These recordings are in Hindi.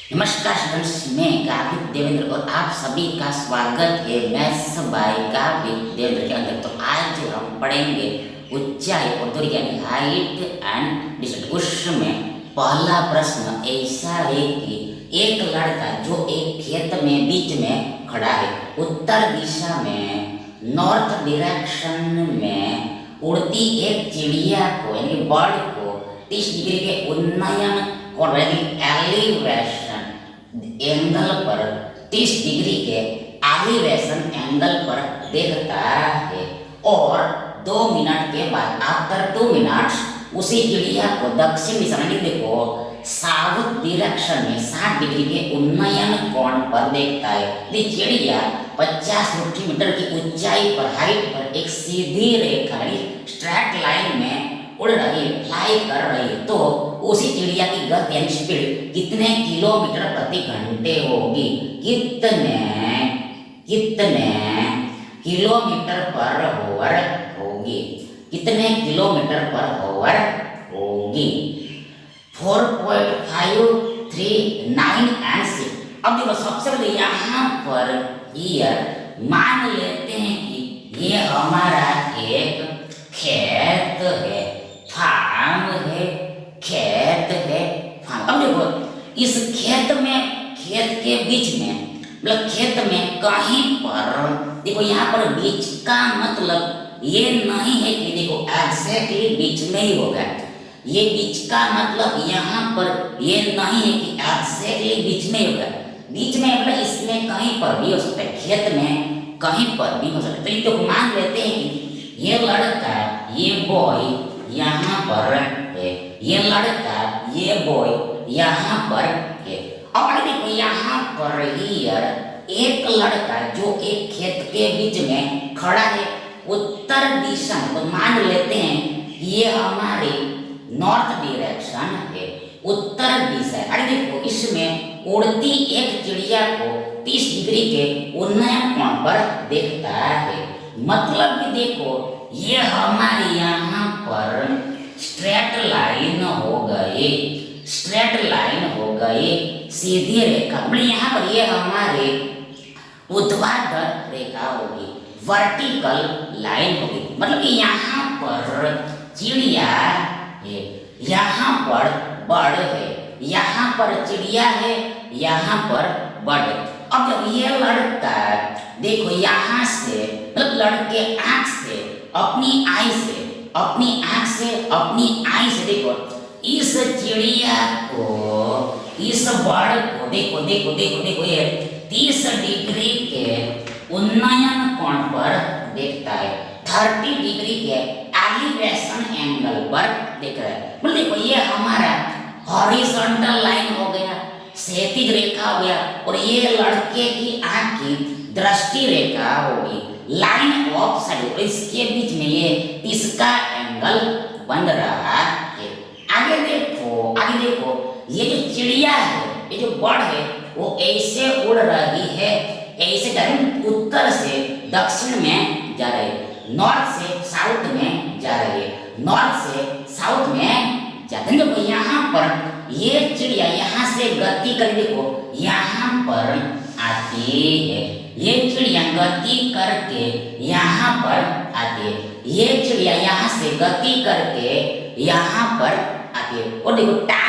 नमस्कार स्टूडेंट्स, मैं गावित देवेंद्र और आप सभी का स्वागत है मैथ्स बाय गावित देवेंद्र के अंदर। तो आज हम पढ़ेंगे ऊंचाई और दूरी यानी हाइट एंड डिस्टेंस। उसमें पहला प्रश्न ऐसा है कि एक लड़का जो एक खेत में बीच में खड़ा है, उत्तर दिशा में नॉर्थ डायरेक्शन में उड़ती एक चिड़िया को यानी बर्ड को 30 डिग्री के उन्नयन और एलिवेशन एंगल पर 30 डिग्री के एलिवेशन एंगल पर देखता है और 2 मिनट के बाद आफ्टर 2 मिनट्स उसी चिड़िया को दक्षिण दिशा में देखो साउथ डायरेक्शन में 60 डिग्री के उन्नयन कोण पर देखता है। ये चिड़िया 50 सेंटीमीटर की ऊंचाई पर हाइट पर एक सीधी रेखा स्ट्रेट लाइन में उड़ रही है, फ्लाई कर रही है। तो उसी चिड़िया की गति यानी स्पीड कितने किलोमीटर प्रति घंटे होगी? कितने किलोमीटर पर आवर होगी? कितने किलोमीटर पर आवर होगी? 4.539 एंड 6। अब देखो सबसे पहले यहाँ पर ईयर मान लेते हैं कि ये हमारा एक खेत है, फार्म है, खेत है, फार्म। अब देखो इस खेत के बीच में मतलब खेत में कहीं पर देखो यहाँ पर बीच का मतलब ये नहीं है कि देखो एग्जैक्टली बीच में ही होगा। ये बीच का मतलब यहाँ पर ये नहीं है कि एग्जैक्टली बीच में ही होगा। बीच में मतलब इसमें कहीं पर भी हो सकता है, खेत में कहीं पर भी हो सकता है। तो ये तो मान लेते हैं कि ये लड़का ये बॉय यहाँ पर है, ये लड़का ये बॉय यहाँ पर है। और देखो यहाँ पर ईयर एक लड़का जो एक खेत के बीच में खड़ा है उत्तर दिशा में, तो मान लेते हैं ये हमारे नॉर्थ डायरेक्शन है, उत्तर दिशा। अरे देखो इसमें उड़ती एक चिड़िया को 30 डिग्री के उन्नयन कोण पर देखता है। मतलब कि देखो ये हमारे यहाँ पर स्ट्रेट लाइन हो गई, स्ट्रेट लाइन हो गई, सीधी रेखा। मतलब यहाँ पर ये हमारे ऊर्ध्वाधर रेखा होगी, वर्टिकल लाइन होगी। मतलब कि यहाँ पर चिड़िया है, यहाँ पर बर्ड है, यहाँ पर चिड़िया है, यहाँ पर बर्ड है। अब जब ये लड़का देखो यहाँ से मतलब लड़के आँख से अपनी आई से देखो इस चिड़िया को, इस बर्ड को देखो ये 30 डिग्री के उन्नयन कोण पर देखता है, 30 डिग्री के एलिवेशन एंगल पर देख रहा है। मतलब देखो ये हमारा हॉरिजॉन्टल लाइन हो गया, क्षैतिज रेखा हो गया, और ये लड़के की आंख की दृष्टि रेखा होगी, लाइन ऑफ साइड। इसके बीच में ये 30 का एंगल बन रहा है। आगे देखो ये जो चिड़िया है, ये जो बर्ड है, वो ऐसे उड़ रही है, ऐसे उत्तर से दक्षिण में जा रही है, नॉर्थ से साउथ में जा रही है, नॉर्थ से साउथ में जाते हैं। देखो यहाँ पर ये चिड़िया यहाँ से गति कर देखो यहाँ पर आती है, ये चिड़िया गति करके यहाँ पर आती है, ये चिड़िया यहाँ से गति करके यहाँ पर आती है। और देखो टाइम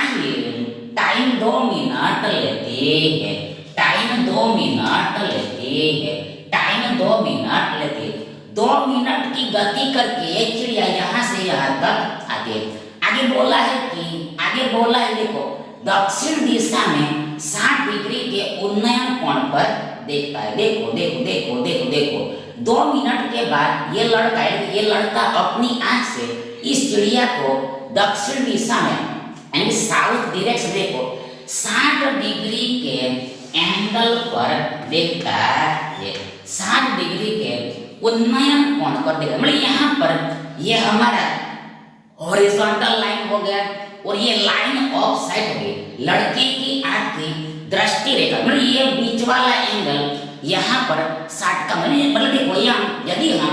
2 मिनट लेती है, टाइम 2 मिनट लेती है, टाइम 2 मिनट लेती है। 2 मिनट की गति करके ये चिड़िया यहाँ से यहाँ तक आती है। आगे बोला है देखो दक्षिण दिशा में 60 डिग्री के उन्नयन कोण पर देखता है। देखो 2 मिनट के बाद ये लड़का अपनी आंख से इस चिड़िया को दक्षिण दिशा में यानी साउथ डायरेक्शन देखो 60 डिग्री के एंगल पर देखता है, 60 डिग्री के उन्नयन कोण पर देखता है। मतलब यहाँ पर ये हमारा हॉरिजॉन्टल लाइन हो गया और ये लाइन ऑफ साइड हो गई, लड़के की आंख की दृष्टि रेखा। मतलब ये बीच वाला एंगल यहाँ पर 60 का मतलब देखो यहाँ यदि हम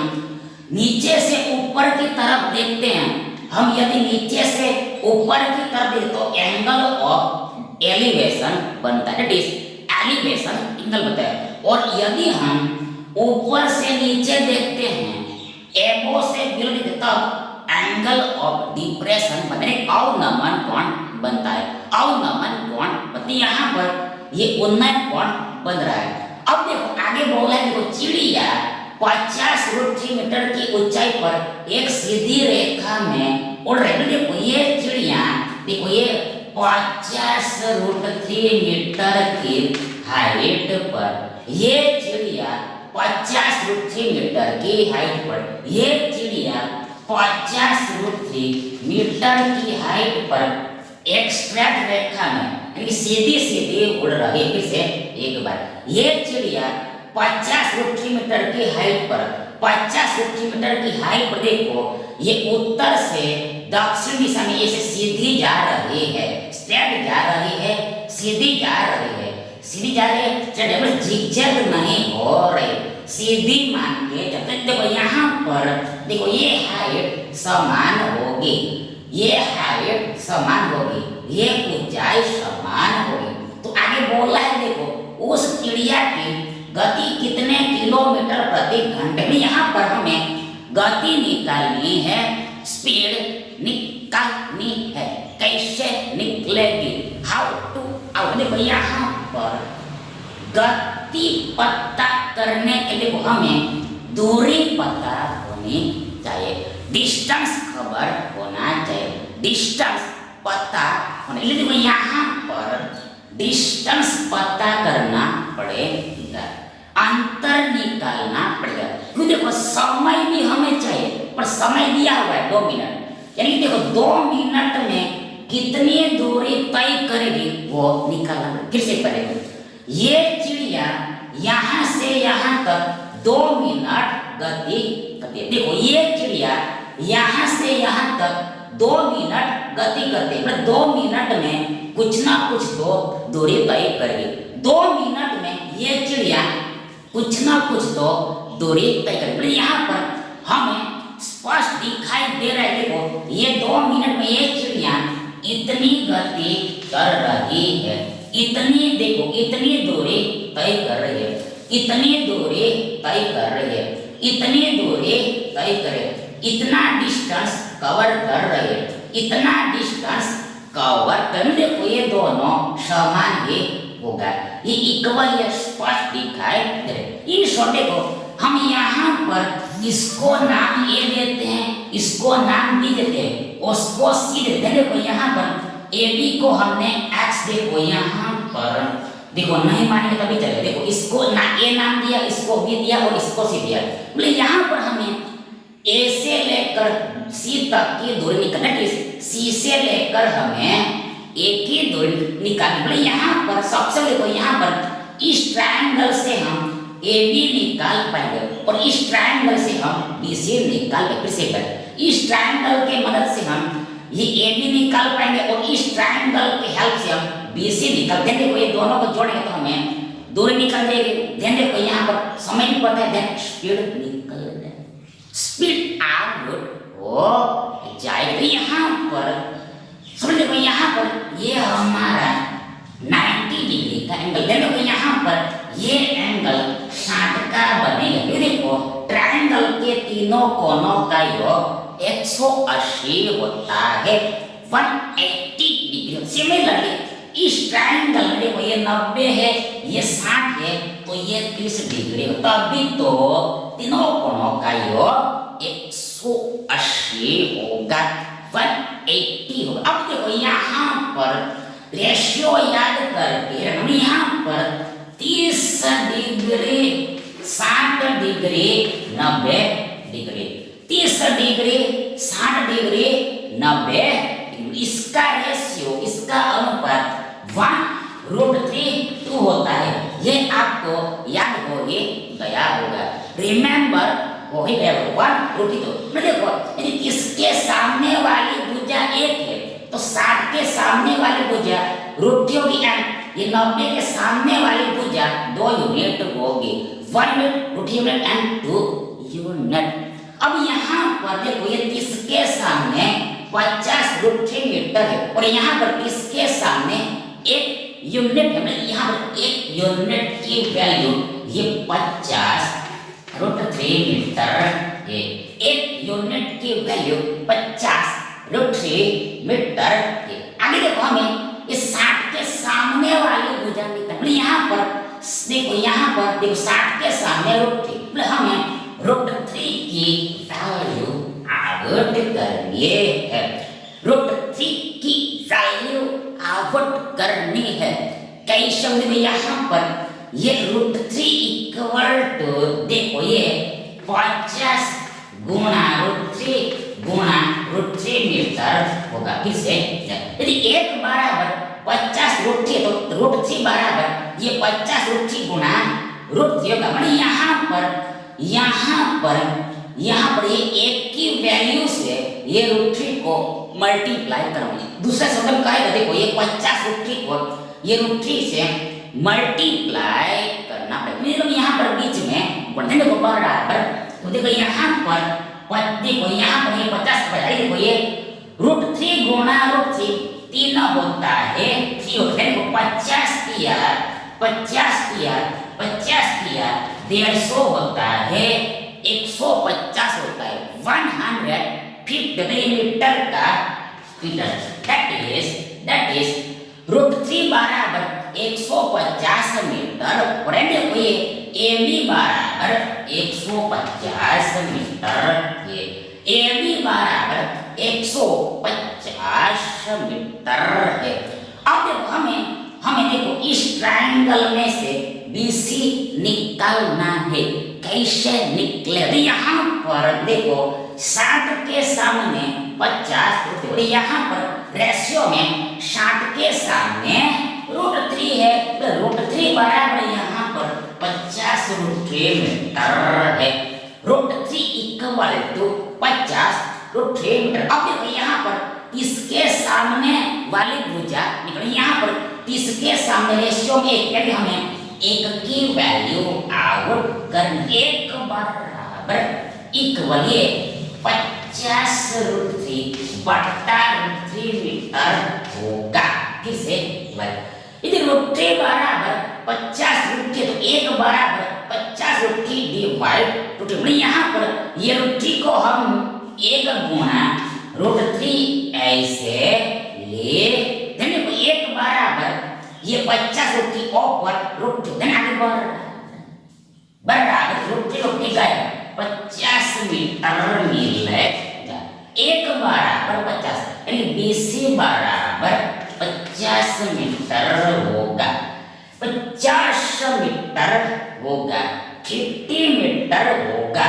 नीचे से ऊपर की तरफ देखते हैं, हम यदि नीचे से ऊपर की तरफ देखें तो एंगल ऑफ एलिवेशन बनता है, दैट इज एलिवेशन एंगल बनता है। और यदि हम ऊपर से नीचे देखते हैं, एबो से बिलो देखते हैं, तब एंगल ऑफ डिप्रेशन बनता है, अवनमन कोण बनता है, अवनमन कोण बनता है। यहाँ पर ये उन्नयन कोण बन रहा है। अब देखो आगे बोला है, देखो चिड़िया 50√3 मीटर की ऊंचाई पर एक सीधी रेखा में उड़ रही है। देखो ये चिड़िया, देखो ये 50√3 मीटर की हाइट पर, ये चिड़िया 50√3 मीटर की हाइट पर, ये चिड़िया 50√3 मीटर की हाइट पर एक स्ट्रेट रेखा में यानी सीधी सीधी उड़ रही है। फिर से एक बार, ये चिड़िया 50√3 मीटर की हाइट पर, 50√3 मीटर की हाइट पर देखो ये उत्तर से दक्षिण दिशा में ऐसे सीधी जा रही है, स्ट्रेट जा रही है, सीधी जा रही है, सीधी जा रही है, स्ट्रेट झिकझक नहीं हो रही, सीधी मान के जब तक। देखो यहाँ पर देखो ये हाइट समान होगी, ये हाइट समान होगी, ये ऊंचाई समान होगी। तो आगे बोला है देखो उस चिड़िया की गति कितने किलोमीटर प्रति घंटे में, यहाँ पर हमें गति निकालनी है, स्पीड निकालनी है। कैसे निकलेगी, हाउ टू आउट। देखो यहाँ पर गति पता करने के लिए हमें दूरी पता होनी चाहिए, डिस्टेंस खबर होना चाहिए, डिस्टेंस पता होने के लिए देखो यहाँ पर डिस्टेंस पता करना पड़ेगा, अंतर निकालना पड़ेगा। क्यों, देखो समय भी हमें चाहिए, पर समय दिया हुआ है 2 मिनट, यानी देखो 2 मिनट में कितनी दूरी तय करेगी वो निकालना पड़ेगा। फिर से पड़ेगा, ये चिड़िया यहाँ से यहाँ तक 2 मिनट गति करती है। देखो ये चिड़िया यहाँ से यहाँ तक 2 मिनट गति करते हैं, 2 मिनट में कुछ ना कुछ तो दूरी तय करेगी। 2 मिनट में ये चिड़िया कुछ ना कुछ तो दूरी तय करेगी। यहाँ पर हमें स्पष्ट दिखाई दे रहा है, देखो ये 2 मिनट में ये चिड़िया इतनी गति कर रही है, इतनी देखो इतनी दूरी तय कर रही है, इतनी दूरी तय कर रही है, इतनी दूरी तय करे, इतना डिस्टेंस कवर कर रही है, इतना डिस्टेंस कवर कर। देखो ये दोनों समान ही होगा, ये इक्वल या स्पष्ट दिखाई दे रहे। इन शॉर्ट देखो हम यहाँ पर इसको नाम ए देते हैं, इसको नाम बी देते हैं, उसको सी देते हैं। देखो यहाँ पर ए बी को हमने एक्स, देखो यहाँ पर देखो नहीं मानेंगे तभी चले। देखो इसको ना ए नाम दिया, इसको बी दिया और इसको सी दिया। बोले यहाँ पर हमें ए से लेकर सी तक की दूरी निकालना है, सी से लेकर हमें ए की दूरी निकालनी। बोले यहाँ पर सबसे देखो यहाँ पर इस ट्रायंगल से हम ए बी निकाल पाएंगे और इस ट्रायंगल से हम बी सी निकाल पाएंगे। फिर से कर, इस ट्रायंगल के मदद से हम ये ए बी निकाल पाएंगे और इस ट्रायंगल के हेल्प से हम बी सी निकाल देंगे। देखो ये दोनों को जोड़ेंगे तो हमें दूरी निकल जाएगी। ध्यान देखो यहाँ पर समय भी पता है, ध्यान स्पीड निकल जाए, स्पीड आउट हो जाएगी। यहाँ पर समझ देखो यहाँ पर ये हमारा 90 डिग्री का एंगल, देखो यहाँ पर ये एंगल 60 का बनेगा। देखो ट्रायंगल के तीनों कोनों का योग 180 होता है, 180 डिग्री। सिमिलरली इस ट्रायंगल में देखो ये 90 है, ये 60 है, तो ये 30 डिग्री होता है। अभी तो तीनों कोनों का योग 180 होगा, 180 होगा। अब देखो यहाँ पर रेशियो याद करके हम यहाँ पर 30 degree, 60 degree, 90 degree, 30 degree, 60 degree, 90 degree, इसका रेशियो, इसका अनुपात 1√3 होता है। ये आपको याद हो ही गया होगा, रिमेंबर हो ही गया होगा 1√3। देखो यदि इसके सामने वाली भुजा 1 है तो 60 के सामने वाली भुजा √3 होगी, ये 90 के सामने वाली भुजा 2 यूनिट होगी, 1 यूनिट, √3 यूनिट एंड 2 यूनिट। अब यहाँ पर देखो ये 30 के सामने 50 √3 मीटर है और यहाँ पर 30 के सामने एक यूनिट है, यहाँ पर एक यूनिट की वैल्यू ये 50√3 मीटर है। एक यूनिट की वैल्यू 50√3 मीटर है। आगे देखो हमें इस 60 के सामने वाली भुजा निकालनी। यहाँ पर देखो, यहाँ पर देखो 60 के सामने √3, हमें √3 की वैल्यू आवट करनी है। √3 की वैल्यु आवट करनी है। कई शब्द में यहाँ पर ये √3 इक्वल टू देखो ये 50 गुणा √3 मीटर होगा। फिर से यदि एक बराबर 50√3 तो √3 बराबर ये 50√3 गुणा √3 होगा। मतलब यहाँ पर ये एक की वैल्यू से ये √3 को मल्टीप्लाई करोगे। दूसरे शब्द में कहेगा देखो ये 50√3 को ये √3 से मल्टीप्लाई करना पड़ेगा। मतलब यहाँ पर बीच में बढ़ने को बराबर, तो देखो यहाँ पर देखो यहाँ पर ये 50 देखो ये √3 गुणा √3 3 होता है, 3 होता है। 50 किया 150 होता है, 150 होता है, 150 मीटर का मीटर। दैट इज √3 बराबर 150 मीटर। और देखो ये AB बराबर 150 मीटर है। AB बराबर 150 मीटर है। अब देखो हमें देखो इस ट्रायंगल में से BC निकालना है। कैसे निकले? यहाँ पर देखो 60 के सामने 50, और यहाँ पर रेशियो में 60 के सामने √3 है, तो √3 बराबर यहाँ पर 50√3 मीटर है। √3 इक्वल टू 50√3 मीटर। अब देखो यहाँ पर इसके सामने वाली भुजा निकली। यहाँ पर इसके सामने रेशियो में यदि हमें एक की वैल्यू आउट करनी, एक बराबर इक्वल ये 50√3 बटा √3 मीटर होगा। फिर से यदि √3 बराबर 50√3 तो एक बराबर 50√3 डिवाइड √3। यहाँ पर ये √3 को हम एक गुणा √3 ऐसे ले देने को एक बराबर ये 50√3 ऊपर √3 देने आगे बराबर √3 गए 50 मीटर मिलेगा। एक बराबर 50 यानी BC बराबर 50 मीटर होगा। 50 मीटर होगा, 50 मीटर होगा।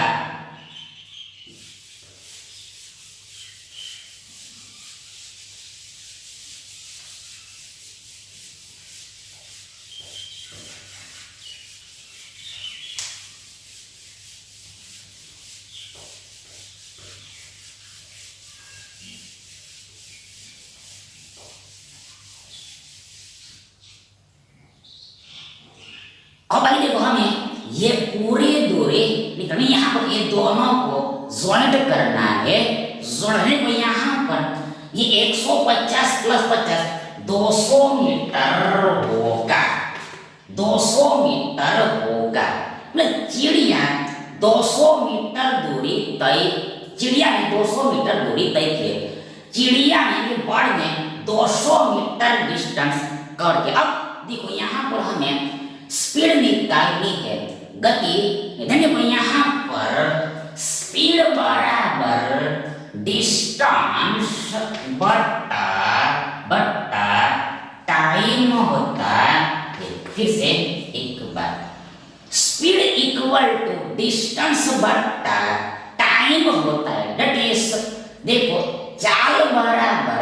अब भाई देखो हमें ये पूरी दूरी निकलनी। यहाँ पर ये दोनों को ज्वाइंट करना है। जोड़ने को यहाँ पर ये 150 प्लस 50 200 मीटर होगा। 200 मीटर होगा। चिड़िया 200 मीटर दूरी तय, चिड़िया ने 200 मीटर दूरी तय की। चिड़िया ने बर्ड ने 200 मीटर डिस्टेंस कवर किया। अब देखो यहाँ पर हमें स्पीड निकालनी है, गति। देखो यहाँ पर स्पीड बराबर डिस्टेंस बटा टाइम होता है। फिर से एक बार, स्पीड इक्वल टू डिस्टेंस बटा टाइम होता है। दैट इज देखो चाल बराबर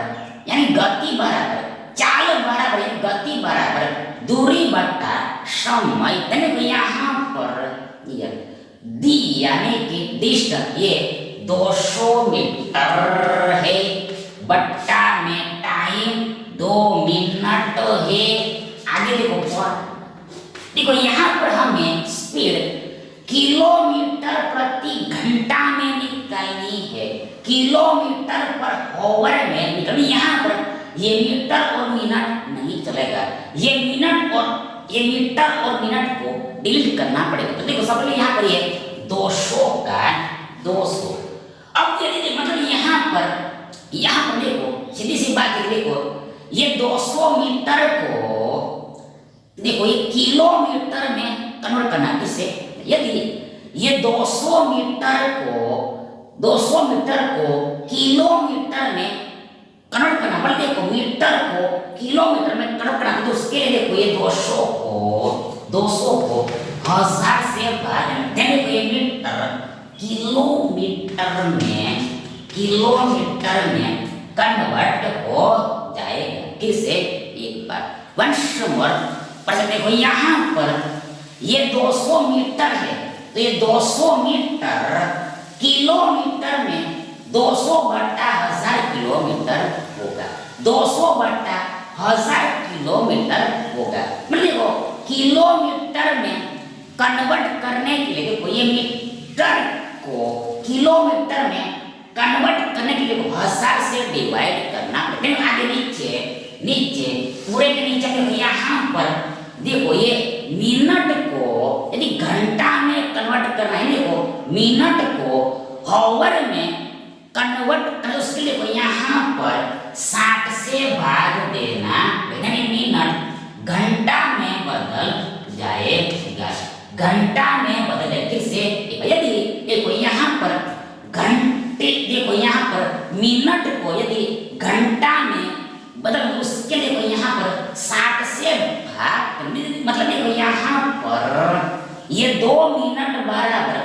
यानी गति बराबर, चाल बराबर यानी गति बराबर दूरी बटा समय। देखो यहाँ पर दी यानी कि डिस्टेंस ये 200 मीटर है, बट्टा में टाइम 2 मिनट है। आगे देखो यहाँ पर हमें स्पीड किलोमीटर प्रति घंटा में निकालनी है। किलोमीटर पर आवर में निकलनी। यहाँ पर ये मीटर और मिनट नहीं, चलेगा। ये मिनट और ये मीटर और मिनट को डिलीट करना पड़ेगा। तो देखो सबसे पहले यहाँ पर ये 200 का 200। अब यदि मतलब यहाँ पर देखो सीधी सी बात है, देखो ये 200 मीटर को देखो ये किलोमीटर में कन्वर्ट करना किससे, यदि ये 200 मीटर को किलोमीटर में कन्वर्ट करना, बल्कि देखो मीटर को किलोमीटर में कन्वर्ट करना, तो उसके लिए देखो ये 200 को 1000 से भाग देखो ये मीटर किलोमीटर में कन्वर्ट हो जाएगा किससे, एक बार वंश मोर पर। देखो यहाँ पर ये 200 मीटर है, तो ये 200 मीटर किलोमीटर में 200 बटा 1000 किलोमीटर होगा, 200 बटा 1000 किलोमीटर होगा। मतलब देखो किलोमीटर में कन्वर्ट करने के लिए देखो ये मीटर को किलोमीटर में कन्वर्ट करने के लिए 1000 से डिवाइड करना पड़ेगा। आगे नीचे पूरे के नीचे देखो यहाँ पर देखो ये मिनट को यदि घंटा में कन्वर्ट करना है, देखो मिनट को हॉवर में कन्वर्ट कर, उसके लिए यहाँ पर 60 से भाग देना, मिनट घंटा में बदल जाएगा, घंटा में बदले किससे, यदि देखो यहाँ पर घंटे, देखो यहाँ पर मिनट को यदि घंटा में बदल, उसके लिए यहाँ पर 60 से भाग, मतलब देखो यहाँ पर ये 2 मिनट बराबर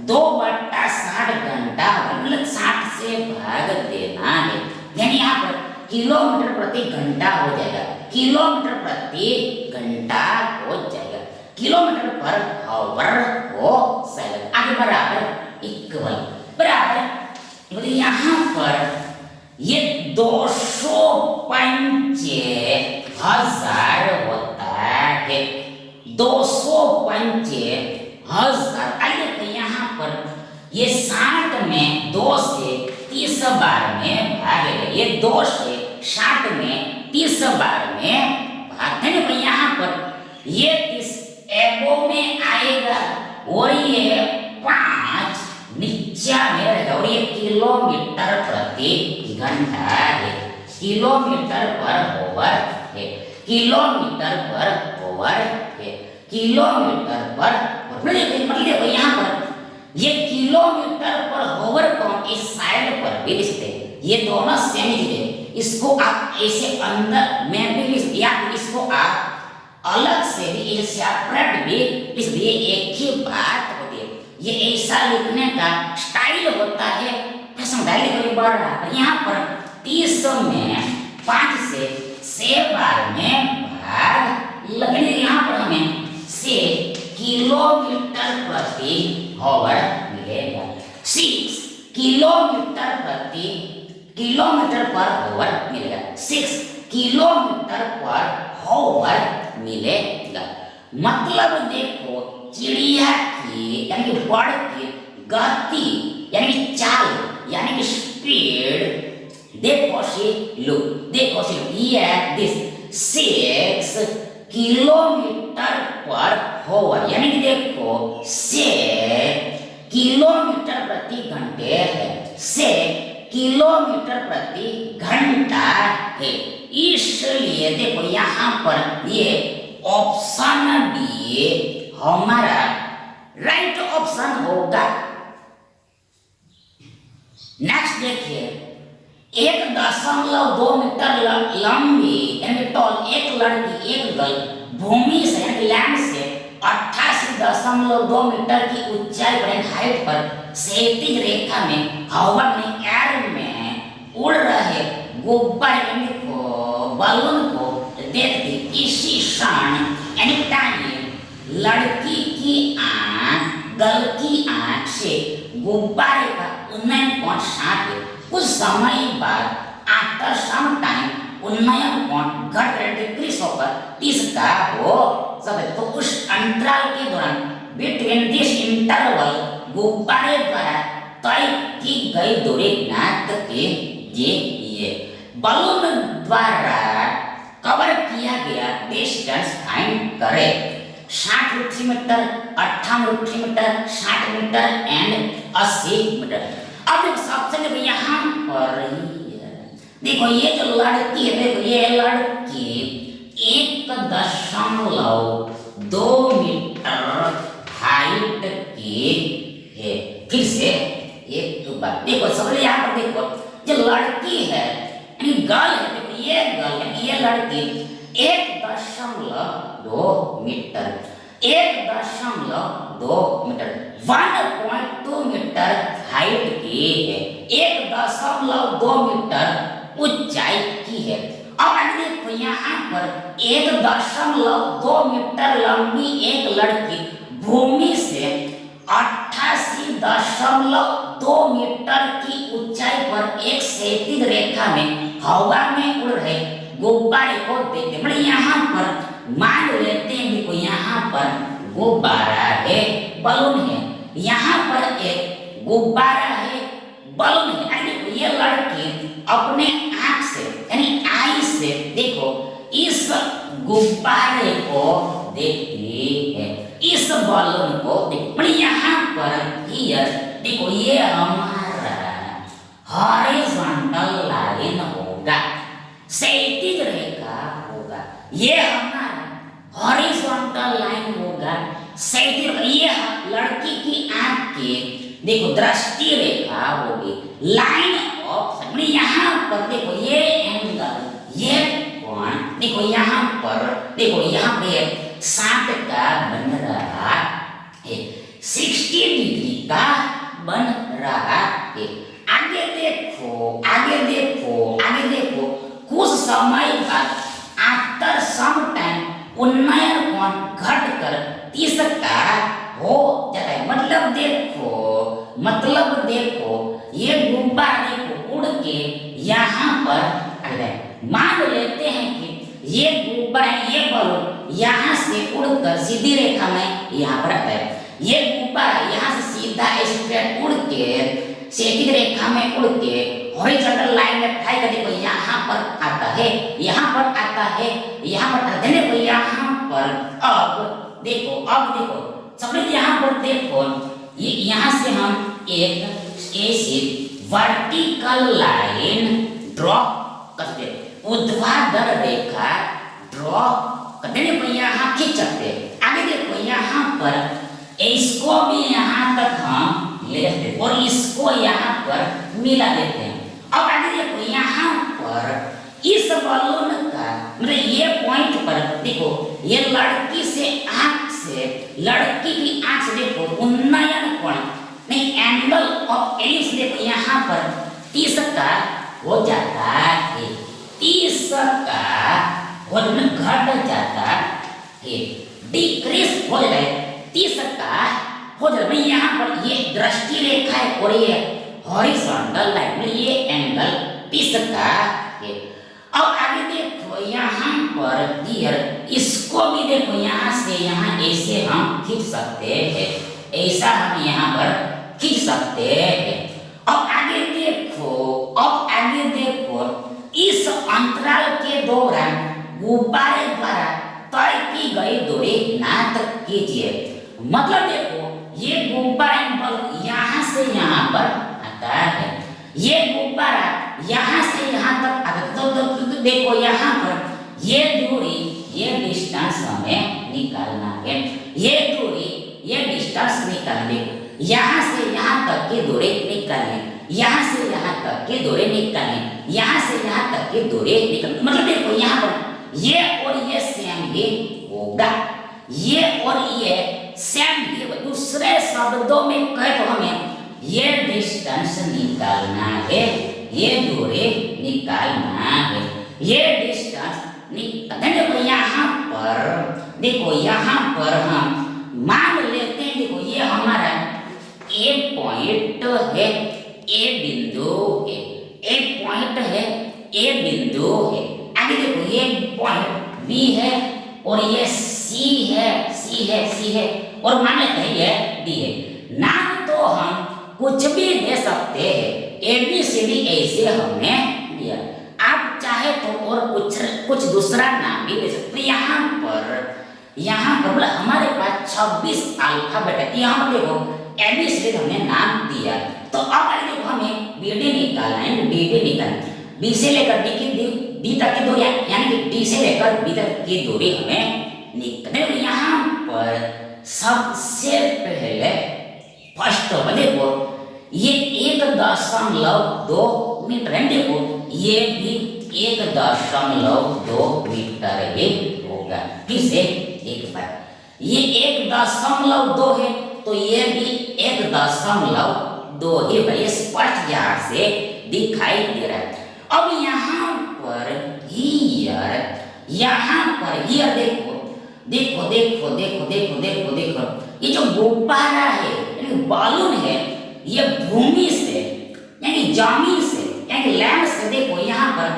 2/60 घंटा, मतलब 60 से भाग देना है, यानी यहाँ पर किलोमीटर प्रति घंटा हो जाएगा, किलोमीटर प्रति घंटा हो जाएगा, किलोमीटर पर आवर हो जाएगा। आगे बराबर इक्वल बराबर, यहाँ पर ये 250,000 होता है, 250,000। आइए तो यहाँ पर ये 60 में 2 से 30 बार में भागेगा, ये 2 से 60 में 30 बार में भागते हैं। तो यहाँ पर ये 30 एबो में आएगा और ये 5 नीचे में रहेगा, और ये किलोमीटर प्रति घंटा है, किलोमीटर पर ओवर है, किलोमीटर पर ओवर है, किलोमीटर पर। मतलब यहाँ पर ये किलोमीटर पर ओवर कौन इस साइड पर भी लिखते हैं, ये दोनों सेम ही है, इसको आप ऐसे अंदर में भी लिख, या इसको आप अलग से भी सेपरेट भी लिख दिए, एक ही बात होती है। ये ऐसा लिखने का स्टाइल होता है, फैशन बढ़ रहा है। यहाँ पर 30 में 5 से 6 बार में भाग लगने, यहाँ पर हमें से किलोमीटर प्रति आवर मिलेगा, 6 किलोमीटर पर आवर मिलेगा, 6 किलोमीटर पर आवर मिलेगा। मतलब देखो चिड़िया की यानी कि बर्ड की गति यानी कि चाल यानी कि स्पीड, देखो ये दिस 6 किलोमीटर पर आवर, यानी कि देखो 6 किलोमीटर प्रति घंटे है, 6 किलोमीटर प्रति घंटा है। इसलिए देखो यहाँ पर ये ऑप्शन डी हमारा राइट ऑप्शन होगा। नेक्स्ट देखिए, 1.2 मीटर लंबी यानी टॉल एक लड़की एक गर्ल भूमि से यानी लैंड से 88.2 मीटर की ऊंचाई पर हाइट पर क्षैतिज रेखा में हवा में एयर में उड़ रहे गुब्बारे को बलून को देखती इसी क्षण यानी टाइम लड़की की आंख गर्ल की आंख से गुब्बारे का उन्नयन कोण साथ कुछ समय बाद आफ्टर सम टाइम उन्नयन कोण घट डिक्रीज होकर 30 का हो सकता है। तो उस अंतराल के दौरान बिटवीन दिस इंटरवल गुब्बारे द्वारा तय की गई दूरी ज्ञात कीजिए। बलून द्वारा कवर किया गया डिस्टेंस फाइंड करें। 60 metre, 58 metre, 60 metre and 80 metre. अब देखो सबसे देखो यहाँ पर देखो ये जो लड़की है, देखो ये लड़की 1.2 मीटर हाइट की है। फिर से एक बात देखो सबसे यहाँ पर देखो जो लड़की है यानी गर्ल है, देखो ये गर्ल है, ये लड़की 1.2 मीटर, 1.2 मीटर 1.2 मीटर हाइट की है, 1.2 मीटर ऊंचाई की है। अब देखो यहाँ पर 1.2 मीटर लंबी एक लड़की भूमि से 88.2 मीटर की ऊंचाई पर एक क्षैतिज रेखा में हवा में उड़ रहे गुब्बारे को देखते। मतलब यहाँ पर मान लेते हैं देखो यहाँ पर गुब्बारा है, बलून है, यहाँ पर एक गुब्बारा है, बलून है। देखो ये लड़की अपने आंख से यानी आई से देखो इस गुब्बारे को देखती है, इस बलून को देखो। यहाँ पर देखो ये हमारा हॉरिजॉन्टल लाइन होगा, क्षैतिज रेखा होगा, ये हमारा हॉरिजॉन्टल लाइन होगा, क्षैतिज। ये लड़की की आंख की देखो दृष्टि रेखा होगी, लाइन ऑफ। यहाँ पर देखो ये एंगल, ये कोण देखो यहाँ पर देखो यहाँ पे 60 का बन रहा है, 60 डिग्री का बन रहा है। आगे देखो, आगे देखो, आगे देखो, कुछ समय बाद आफ्टर सम टाइम उन्नयन कोण घटकर 30 का हो जाता है। मतलब देखो ये गुब्बारे को उड़ के यहाँ पर आ गए। मान लेते हैं कि ये गुब्बारा, ये बलून यहाँ से उड़कर सीधी रेखा में यहाँ पर आता है। ये गुब्बारा यहाँ से सीधा स्ट्रेट उड़ के क्षैतिज रेखा में उड़ के हॉरिजॉन्टल लाइन में फ्लाई कर देखो यहाँ पर आता है, यहाँ पर आता है, यहाँ पर आता है। देखो यहाँ पर अब देखो सबसे यहाँ पर देखो ये यहाँ से हम एक ऐसी वर्टिकल लाइन ड्रॉ करते, ऊर्ध्वाधर रेखा ड्रॉ करते हैं, यहाँ खींच सकते हैं। आगे देखो यहाँ पर इसको भी यहाँ तक हम ले जाते और इसको यहाँ पर मिला देते हैं। अब आगे देखो यहाँ पर इस बलून का मतलब ये पॉइंट पर देखो ये लड़की से आंख से, लड़की की आंख से देखो उन्नयन कोण नहीं एंगल ऑफ एलिप्स देखो यहाँ पर 30 का हो जाता है, 30 का घट जाता है, डिक्रीज हो जाता है, 30 का हो जाता है। यहाँ पर ये दृष्टि रेखा है और ये हॉरिजॉन्टल लाइन, ये एंगल 30 का है। अब आगे देखो यहाँ पर डियर इसको भी देखो यहाँ से यहाँ ऐसे हम खींच सकते हैं, ऐसा हम यहाँ पर खींच सकते हैं। अब आगे देखो इस अंतराल के दौरान गुब्बारे द्वारा तय की गई दूरी ज्ञात कीजिए। मतलब देखो ये गुब्बारा यहाँ से यहाँ पर आता है, ये गुब्बारा यहाँ से यहाँ तक आता है। तो देखो यहाँ पर ये दूरी, ये डिस्टेंस हमें निकालना है, ये दूरी, ये डिस्टेंस निकालने, यहाँ से यहाँ तक की दूरी निकालने, यहाँ से यहाँ तक की दूरी निकालने, यहाँ से यहाँ तक की दूरी निकालने। मतलब देखो यहाँ पर ये और ये सेम ही होगा, ये और ये सेम ही होगा। दूसरे शब्दों में कहे तो हमें ये डिस्टेंस निकालना है, ये दूरी निकालना है, ये डिस्टेंस निकालना। देखो यहाँ पर हम मान लेते हैं देखो ये हमारा ए पॉइंट है, ए बिंदु है, ए पॉइंट है, ए बिंदु है। आगे देखो ये पॉइंट बी है और ये सी है, सी है, सी है और मान लेते हैं ये डी है। नाम तो हम कुछ भी दे सकते हैं, ए बी सी डी ऐसे हमने दिया। आप चाहे तो और कुछ कुछ दूसरा नाम भी दे सकते। यहाँ पर बोला हमारे पास 26 अल्फाबेट है। यहाँ पर देखो एबीसीडी हमने नाम दिया, तो अब देखो हमें बीडी निकालना है, बीडी निकालना, बी से लेकर डी तक की दूरी, यानी कि डी से लेकर बी तक की दूरी हमें निकालनी है। यहाँ पर सबसे पहले फर्स्ट देखो ये 1.2 मीटर है, देखो ये भी 1.2 मीटर ही होगा। फिर से एक बार ये 1.2 है तो ये भी 1.2 ही भाई स्पष्ट यहाँ से दिखाई दे रहा है। अब यहाँ पर देखो देखो देखो देखो देखो देखो देखो ये जो गुब्बारा है यानी बालून है, ये भूमि से यानी जमीन से यानी लैंड से देखो यहाँ पर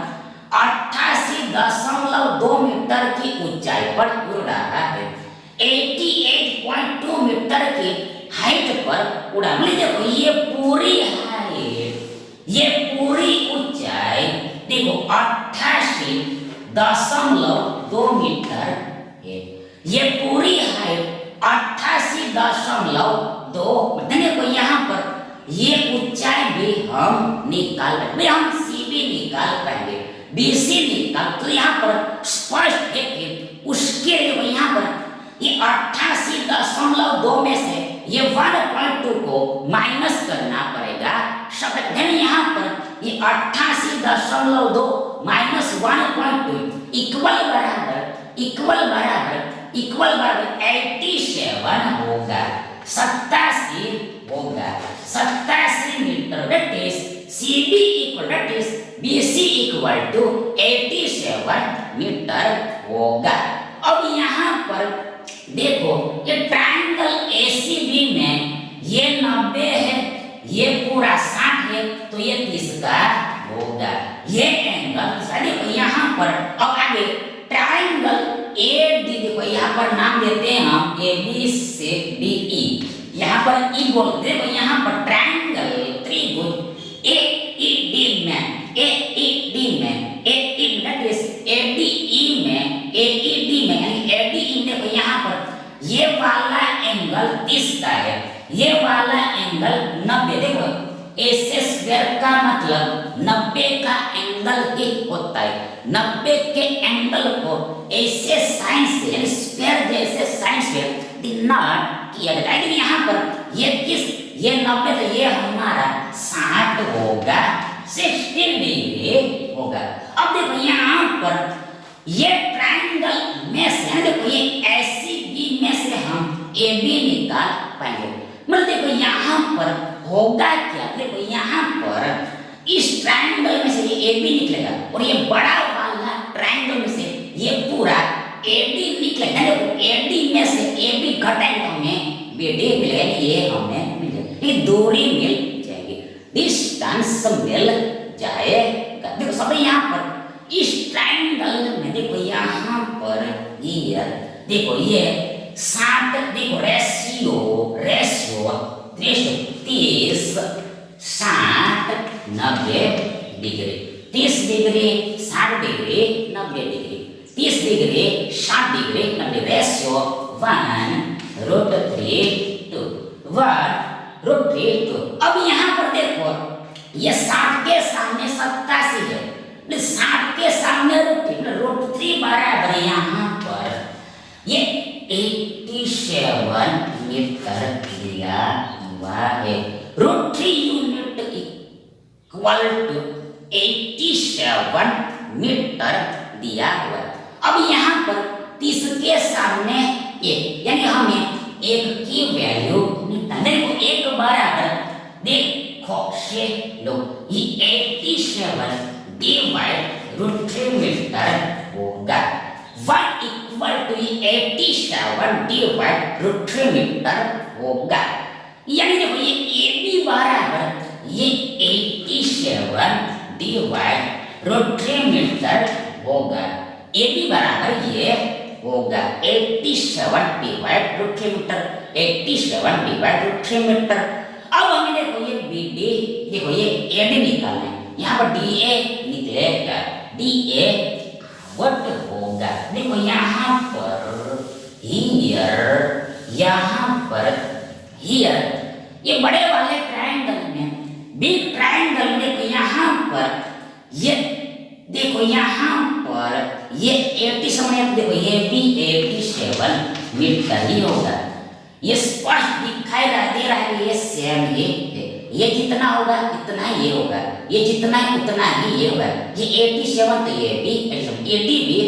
88.2 मीटर की ऊंचाई पर उड़ रहा है, 88.2 मीटर की हाइट पर उड़ा। देखो ये पूरी हाइट, ये पूरी ऊंचाई देखो 88.2 मीटर है। ये पूरी हाइट 88.2 देखो यहाँ पर ये ऊंचाई भी हम निकाल पाएंगे, हम सीबी निकाल पाएंगे, बीसी निकाल, तो यहाँ पर स्पष्ट है कि उसके लिए यहाँ पर ये 88.2 में से ये 1.2 को माइनस करना पड़ेगा। शब्द यहाँ पर ये 88.2 माइनस 1.2 इक्वल बराबर 87 होगा, 87 होगा, 87 metre. That is CB equal that is BC equal to 87 metre होगा। अब यहाँ पर देखो ये ट्रायंगल एसीबी में ये 90 है, ये पूरा 60 है, तो ये 30 का होगा। ये एंगल देखो यहाँ पर। अब आगे ट्रायंगल एडी देखो यहाँ पर नाम देते हैं हम A B C D E, यहाँ पर ई बोलते हैं। देखो यहाँ पर ट्रायंगल त्रिभुज ए ई डी में यानी एडी देखो यहाँ पर ये वाला एंगल 30 का है, ये वाला एंगल 90। देखो ऐसे स्क्वायर का मतलब 90 का एंगल ही होता है, 90 के एंगल को ऐसे साइन से यानी स्क्वायर जैसे साइन से डिनोट किया जाता है। यहाँ पर ये 90 तो ये हमारा 60 होगा, 60 डिग्री होगा। अब देखो यहाँ पर ये ट्रायंगल में से देखो ये ऐसी बी में से हम ए बी निकाल पाएंगे। मतलब देखो यहाँ पर होगा क्या, देखो यहाँ पर इस ट्रायंगल में से ये ए बी निकलेगा और ये बड़ा वाला ट्रायंगल में से ये पूरा ए बी निकलेगा। देखो ए डी में से ए बी घटाएंगे हमें बी डी मिलेगा, ये हमें मिल जाएगी, ये दूरी मिल जाएगी, डिस्टेंस मिल जाएगा। देखो सब यहाँ पर इस ट्रायंगल में देखो यहाँ पर ये देखो ये 60 देखो ratio 30 60 90 degree, 30 degree 60 degree 90 degree, 30 degree 60 degree 90 ratio 1/√3 अब यहाँ पर देखो ये 60 के सामने 87 है, 60 के सामने √3 बराबर यहाँ पर ये 87 मीटर दिया हुआ है। √3 यूनिट इक्वल टू 87 मीटर दिया हुआ है। अब यहाँ पर 30 के सामने एक यानी हमें एक की वैल्यू देखो एक बराबर देखो से लो ये 87 डिवाइड √3 मीटर होगा, 1 इक्वल टू 87 डिवाइड √3 मीटर होगा। यानी देखो ये ए बी बराबर ये 87 डिवाइड √3 मीटर होगा, ए बी बराबर ये होगा 87 डिवाइड √3 मीटर, 87 डिवाइड √3 मीटर। अब हमें देखो ये बी डी देखो ये ए डी निकालना है, यहाँ पर डी ए निकलेगा, डी ए वट होगा। देखो यहाँ पर हियर, यहाँ पर हियर, ये बड़े वाले ट्रायंगल में, बिग ट्रायंगल में देखो यहाँ पर ये, देखो यहाँ पर ये 80 समय, देखो ये भी 87 मीटर ही होगा। ये स्पष्ट दिखाई दे रहा है कि ये सेम ही है। ये जितना होगा इतना ये होगा, ये जितना है उतना ही ये होगा। ये 87 तो ये भी 80 भी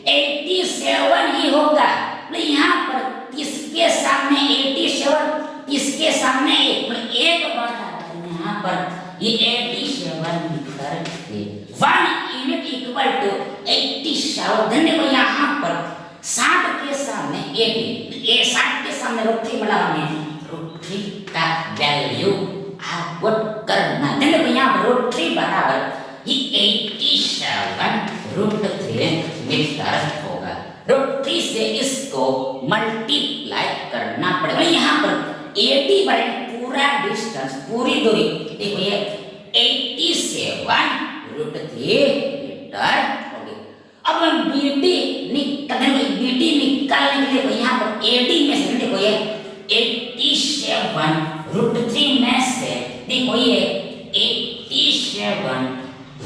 87 ही होगा। तो यहाँ पर इसके सामने 87, इसके सामने एक बार यहाँ पर ये 87 मीटर है। 1 यूनिट इक्वल टू 87। देखो यहाँ पर 60 के सामने 80, ये 60 के सामने √3 बड़ा हमें √3 का वैल्यू पुट करना। देखो यहाँ पर √3 बराबर ये 87 √3 मीटर होगा। √3 से इसको मल्टीप्लाई करना पड़ेगा। यहाँ पर 80 बाई पूरा डिस्टेंस, पूरी दूरी, देखो ये 87 √3 मीटर होगी। अब हम बीटी निकालने के लिए यहाँ पर 80 में से देखो ये 87 √3 में से देखो ये 87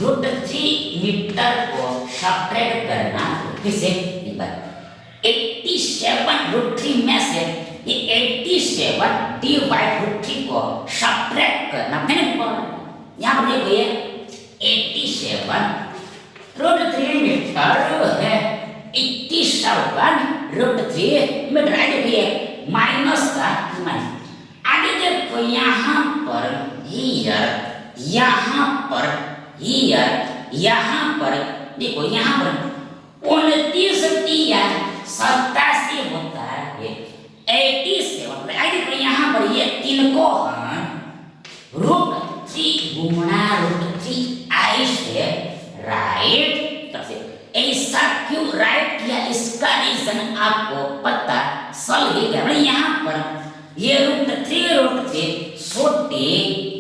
√3 मीटर को सब्ट्रैक्ट करना। किसे 87 √3 में से ये 87 डिवाइड √3 को सब्ट्रैक्ट करना। यहाँ पर देखो ये 87 √3 मीटर है, 87 √3 मीटर। आगे भी है माइनस का माइनस। आगे देखो यहाँ पर हियर, यहाँ पर हियर, यहाँ पर देखो यहाँ पर 29 तिया 87 होता है 87। आगे देखो यहाँ पर ये 3 को √3 गुणा √3 आई से राइट। ऐसा क्यों राइट किया, इसका रीजन आपको पता चल ही गया। यहाँ पर ये √3 छोटी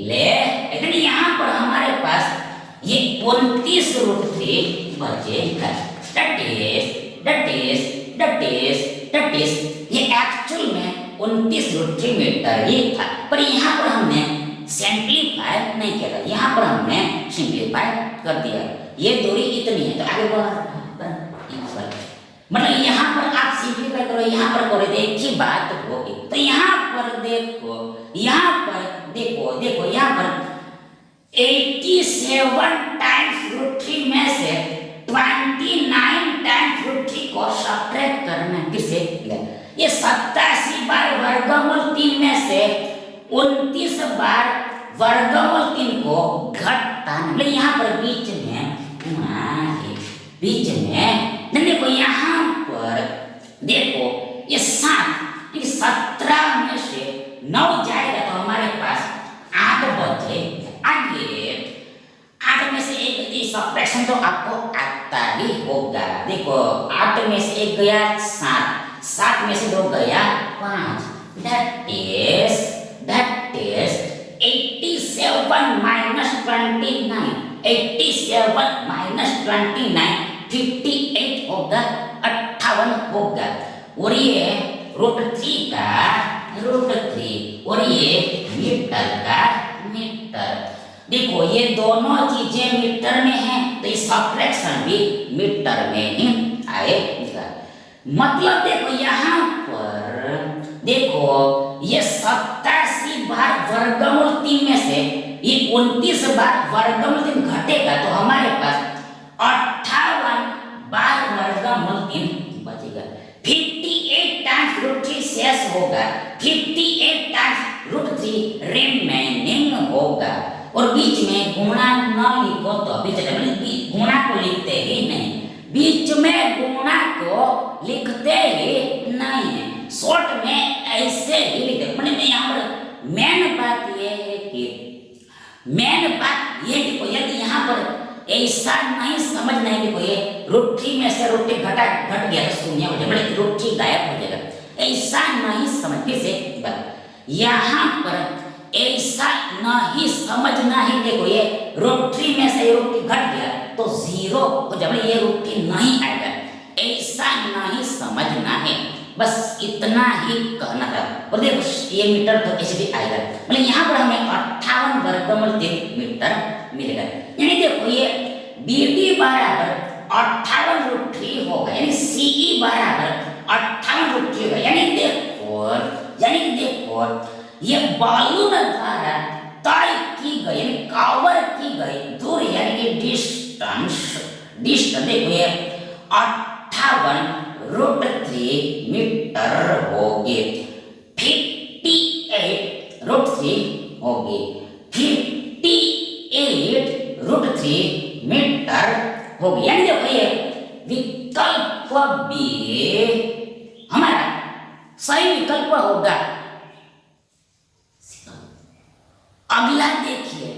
ले, लेकिन यहाँ पर हमारे पास ये 29 √3 बचेगा। that is ये एक्चुअल में 29 √3 मीटर ही था, पर यहाँ पर हमने सिंप्लीफाई नहीं किया था। यहाँ पर हमने सिंप्लीफाई कर दिया। ये दूरी इतनी है तो आगे बढ़, मतलब यहाँ पर आप सिंप्लीफाई करो, यहाँ पर करो, एक ही बात होगी। तो यहाँ पर देखो, यहाँ पर देखो, देखो यहाँ पर 87 टाइम्स √3 में से 29 टाइम्स √3 को सब्ट्रैक्ट करना। किसे ये 87 बार वर्गमूल 3 में से 29 बार वर्गमूल 3 को घटाना। यहाँ पर बीच में देखो, यहाँ पर देखो ये 7, 17 में से 9 जाएगा तो हमारे पास 8 बचे। आगे 8 में से 1 सब्ट्रैक्शन तो आपको आता ही होगा। देखो 8 में से 1 गया 7, 7 में से 2 गया 5, that is 87 minus 29, 87 minus 29 58 होगा, 58 होगा। और ये √3 का √3 और ये मीटर का मीटर। देखो ये दोनों चीजें मीटर में हैं तो इस सब्ट्रैक्शन भी मीटर में ही आएगा। मतलब देखो यहाँ पर देखो ये 87 बार वर्गमूल 3 में से ये 29 बार वर्गमूल 3 घटेगा तो हमारे पास 58 बार वर्गमूल 3 बचेगा। 58 टाइम्स √3 शेष होगा, 58 टाइम्स √3 रिमेनिंग होगा। और बीच में गुणा न लिखो तो बीच गुणा को लिखते ही नहीं, बीच में गुणा को लिखते ही नहीं, शॉर्ट में ऐसे ही लिखते। मतलब यहाँ पर मेन बात ये है कि यदि यहाँ पर ऐसा नहीं समझना है कि ये √3 में से √3 घट गया तो शून्य हो जाएगा, मतलब √3 गायब हो जाएगा, ऐसा नहीं समझ। फिर से यहाँ पर ऐसा नहीं समझना ही। देखो ये √3 में से √3 घट गया तो जीरो हो जाएगा, ये रूट 3 नहीं आएगा। ऐसा नहीं समझना है, बस इतना ही कहना था। और देखो ये मीटर तो ऐसे भी आएगा, मतलब यहाँ पर हमें 58 वर्गमूल 3 मीटर मिलेगा। यानी देखो ये BD बराबर 58√3 होगा, यानी CE बराबर 58√3 होगा। यानी देखो ये बालून द्वारा तय की गई, यानी कवर की गई दूरी, यानी कि डिस्टेंस देखो ये 58√3 मीटर होगी। 58√3 होगी, 58√3 मीटर होगी। यानी देखो ये विकल्प बी हमारा सही विकल्प होगा। अगला देखिए,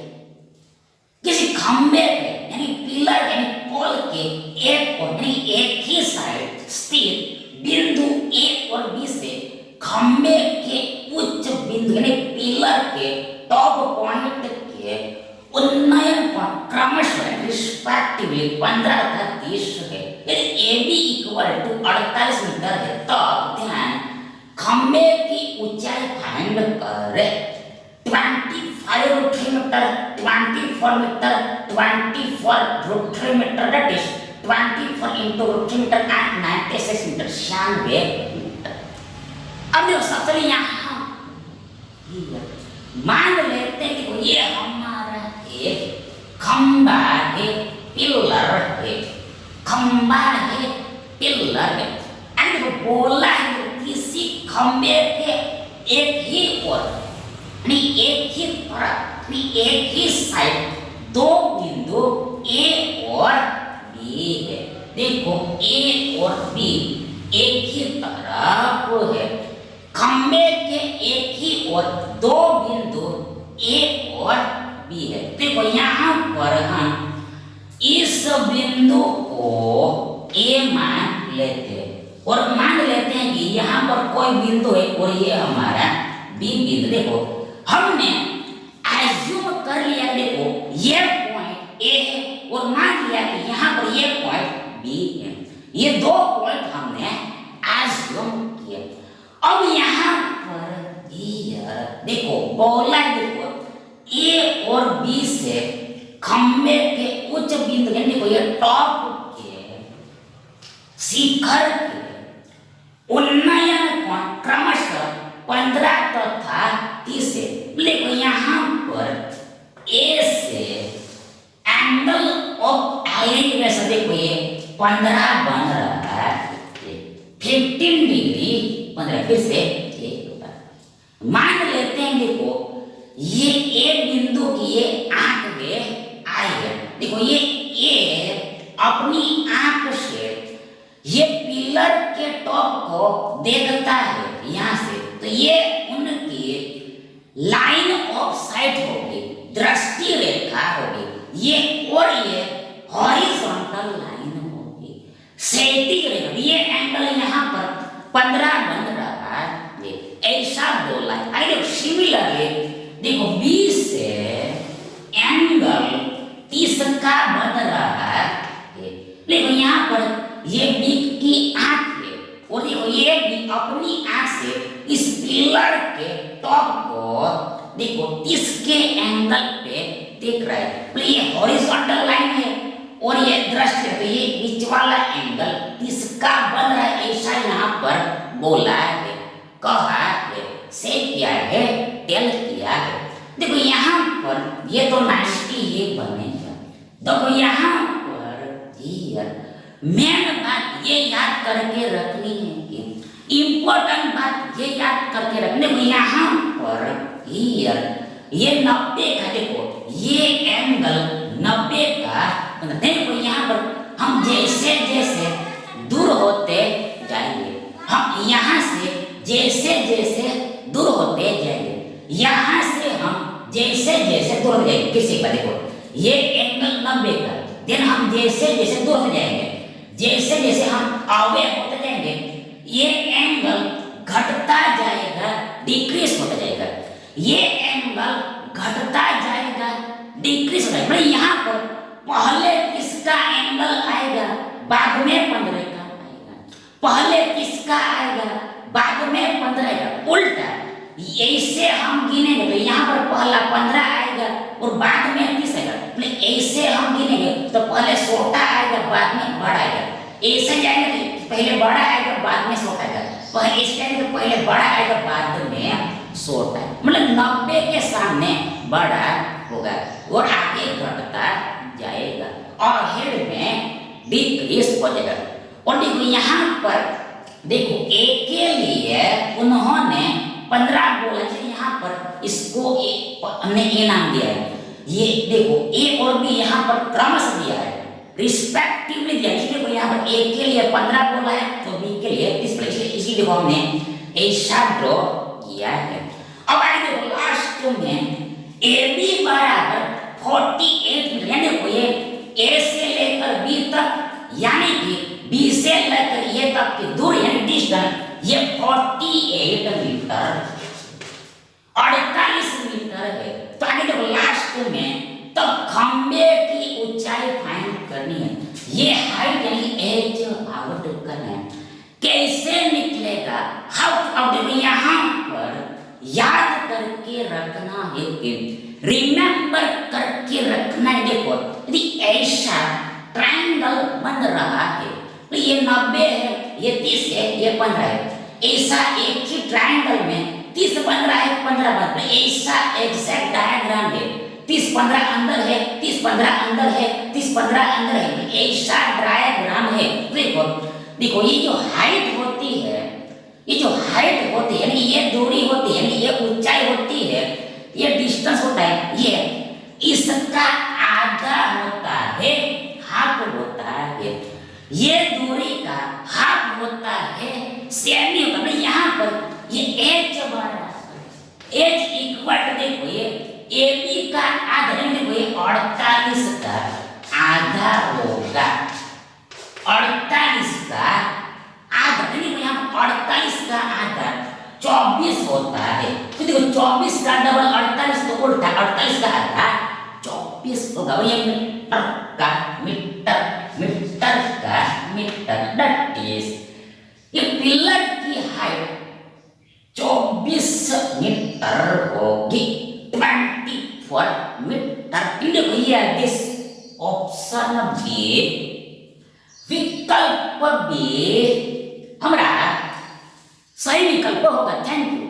किसी खंबे पे यानी पिलर यानी पोल के एक ही साइड स्थित बिंदु A और B से खंबे के उच्च बिंदु यानी पिलर के टॉप पॉइंट के उन्नयन पर क्रमशः रिस्पेक्टिवली 15 तथा 30 है। यदि AB इक्वल टू 48 मीटर है तो ध्यान खंबे की ऊंचाई फाइंड करें। 25√3 metre, 24 metre, 24√3 metre, that is 24 into √3 metre and 96 metre, 96 metre. अब देखो सबसे यहाँ मान लेते हैं कि ये हमारा एक खंबा है, पिलर है, खंबा है, पिलर है। एंड बोला है किसी खंबे के एक ही ओर एक ही तरफ एक ही साइड दो बिंदु A और B है। देखो A और B एक ही तरफ है, खंबे के एक ही ओर दो बिंदु A और B है। देखो यहाँ पर हम इस बिंदु को A मान लेते हैं और मान लेते हैं कि यहाँ पर कोई बिंदु है और ये हमारा B बिंदु। देखो हमने एज्यूम कर लिया, देखो ये पॉइंट A है और मान लिया कि यहाँ पर ये पॉइंट B है। ये दो पॉइंट हमने एज्यूम किया। अब यहाँ पर देखो बोला, देखो A और B से खंबे के उच्च बिंदु यानी देखो ये टॉप के शिखर के उन्नयन कोण क्रमशः 15 तथा 30 है। देखो यहाँ पर A से एंगल ऑफ एलिवेशन देखो ये 15 बन रहा है, 15 डिग्री 15। फिर से मान लेते हैं, देखो ये A बिंदु की ये आंख में आई है। देखो ये A अपनी आंख से ये पिलर के टॉप को देखता है यहाँ से, तो ये उनकी लाइन ऑफ साइट होगी, दृष्टि रेखा होगी ये, और ये हॉरिजॉन्टल लाइन होगी, क्षैतिज रेखा। ये एंगल यहाँ पर 15 बन रहा है, ऐसा बोला है। देखो सिमिलरली देखो B से एंगल 30 का बन रहा है। देखो यहाँ पर ये B की आंख है और देखो ये भी अपनी आंख से इस पिलर के टॉप को देखो 30 के एंगल पे देख रहा है। ये हॉरिजॉन्टल लाइन है और ये दृष्टि है, तो ये बीच वाला एंगल 30 का बन रहा है, ऐसा यहाँ पर बोला है, कहा है, से किया है, टेल किया है। देखो यहाँ पर ये तो 90 ये बनेगा। देखो यहाँ पर मेन बात ये याद करके रखनी है कि इंपॉर्टेंट बात ये याद करके रखने को, यहाँ पर ये 90 का देखो ये एंगल 90 का, देखो यहाँ पर हम जैसे जैसे दूर होते जाएंगे, हम यहाँ से जैसे जैसे दूर होते जाएंगे, यहाँ से हम जैसे जैसे दूर हो जाएंगे। किसी का देखो ये एंगल 90 का, देन हम जैसे जैसे दूर हो जाएंगे, जैसे जैसे हम आगे होते जाएंगे, ये एंगल घटता जाएगा, डिक्रीज होता जाएगा। ये एंगल घटता जाएगा, डिक्रीज हो जाएगा। यहाँ पर पहले किसका बाद में 15 का आएगा। पहले किसका आएगा, बाद में 15 आएगा। उल्टा ऐसे हम गिनेंगे तो यहाँ पर पहला 15 आएगा और बाद में 30 आएगा। ऐसे हम गिनेंगे तो पहले छोटा आएगा बाद में बड़ा आएगा। ऐसे जाएंगे तो पहले बड़ा आएगा बाद में छोटा आएगा। पहले ऐसे जाएंगे तो पहले बड़ा आएगा बाद में छोटा। मतलब 90 के सामने बड़ा होगा और आगे घटता जाएगा और हेड में डिक्रीज हो जाएगा। और देखो यहाँ पर देखो ए के लिए उन्होंने 15 बोला है। यहाँ पर इसको हमने ए नाम दिया है। ये देखो ए और बी यहाँ पर क्रमश दिया है, रिस्पेक्टिवली दिया है। इसलिए यहाँ पर ए के लिए 15 बोला है तो बी के लिए 30 बोला है। इसी देखो हमने ऐसा ड्रॉ किया है। अब आगे देखो लास्ट में ए बी बराबर 48 मीटर, यानी देखो ये ए से लेकर बी तक यानी कि बी से लेकर ए तक की दूरी यानी डिस्टेंस ये 48 मीटर 48 मीटर है। तो आगे देखो लास्ट में तो खंबे की ऊंचाई फाइंड करनी है। ये हाइट यानी एज आउट करना है। कैसे निकलेगा, हाउ अब देखो यहाँ पर याद करके रखना है कि रिमेंबर करके रखना है। देखो यदि ऐसा ट्रायंगल बन रहा है तो ये 90 है, ये 30 है, ये 15 है। ऐसा एक ही ट्रायंगल में 30 15 है, 15 15 ऐसा एग्जैक्ट डायग्राम है। 30 15 अंदर है, 30 15 अंदर है, 30 15 अंदर है, ऐसा डायग्राम है। देखो देखो ये जो हाइट होती है, ये जो हाइट होती है यानी ये दूरी होती है, यानी ये ऊंचाई होती है, ये डिस्टेंस होता है, ये इसका आधा होता है, हाफ होता है। ये दूरी का हाफ होता है, सेमी होता है। यहाँ पर ये एच बराबर एच इक्वल देखो ये ए बी का आधा, देखो ये 48 का आधा होगा, 48 का आधा, देखो यहाँ 48 का आधा 24 होता है। तो देखो 24 का डबल 48 तो उल्टा 48 का आधा 24 होगा। ये मीटर का मीटर, मीटर का मीटर, दैट इज ये पिलर की हाइट 24 मीटर होगी, 24 मीटर। देखो ये दिस ऑप्शन बी, विकल्प बी हमारा सही विकल्प होगा। Thank you.